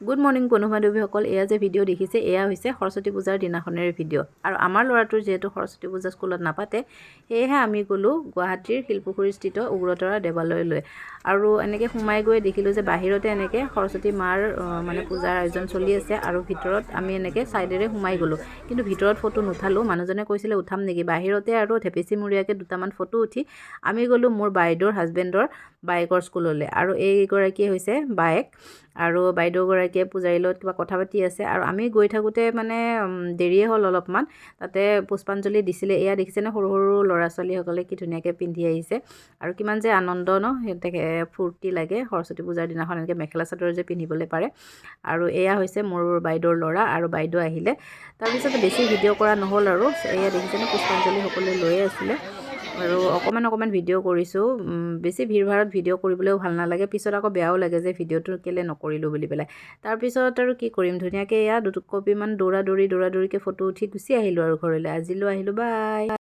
Good morning বন্ধু-বান্ধৱীসকল, এয়া যে video' দেখিছে এয়া হৈছে সৰস্বতী পূজাৰ দিনাখনেৰ ভিডিঅ'। আৰু আমাৰ ল'ৰাটোৰ যিহেতু সৰস্বতী পূজা স্কুলত নাপাতে, সেয়েহে আমি গ'লোঁ গুৱাহাটীৰ শিলপুখুৰীস্থিত উগ্ৰতাৰা দেৱালয়লৈ। আৰু এনেকৈ সোমাই গৈ দেখিলোঁ যে বাহিৰতে এনেকৈ সৰস্বতী মাৰ মানে পূজাৰ আয়োজন চলি আছে। আৰু ভিতৰত আমি এনেকৈ ছাইডেৰে সোমাই গ'লোঁ, কিন্তু ভিতৰত ফটো নুঠালোঁ। মানুহজনে কৈছিলে উঠাম নেকি, বাহিৰতে আৰু ধেপেচীমূৰীয়াকৈ দুটামান ফটো উঠি আমি গ'লোঁ মোৰ বাইদেউৰ হাজবেণ্ডৰ বাইকৰ স্কুললৈ। আৰু এইগৰাকী হৈছে বায়েক, আৰু বাইদেউগৰাকীয়ে পূজাৰীৰ লগত কিবা কথা পাতি আছে। আৰু আমি গৈ থাকোঁতে মানে দেৰিয়ে হ'ল অলপমান, তাতে পুষ্পাঞ্জলি দিছিলে। এয়া দেখিছেনে সৰু সৰু ল'ৰা ছোৱালীসকলে কি ধুনীয়াকৈ পিন্ধি আহিছে, আৰু কিমান যে আনন্দ ন, সিহঁতে ফূৰ্তি লাগে সৰস্বতী পূজাৰ দিনাখন এনেকৈ মেখেলা চাদৰ যে পিন্ধিবলৈ পাৰে। আৰু এয়া হৈছে মোৰ বাইদেউৰ ল'ৰা, আৰু বাইদেউ আহিলে। তাৰপিছত বেছি ভিডিঅ' কৰা নহ'ল আৰু। এয়া দেখিছেনে পুষ্পাঞ্জলি সকলোৱে লৈয়ে আছিলে, আৰু অকণমান ভিডিঅ' কৰিছোঁ। বেছি ভিৰ ভাৰত ভিডিঅ' কৰিবলৈও ভাল নালাগে, পিছত আকৌ বেয়াও লাগে যে ভিডিঅ'টো কেলৈ নকৰিলোঁ বুলি পেলাই। তাৰপিছত আৰু কি কৰিম, ধুনীয়াকৈ এয়া দুকপিমান দৌৰাদৌৰিকৈ ফটো উঠি গুচি আহিলোঁ আৰু ঘৰলৈ। আজিলৈ আহিলোঁ, বাই।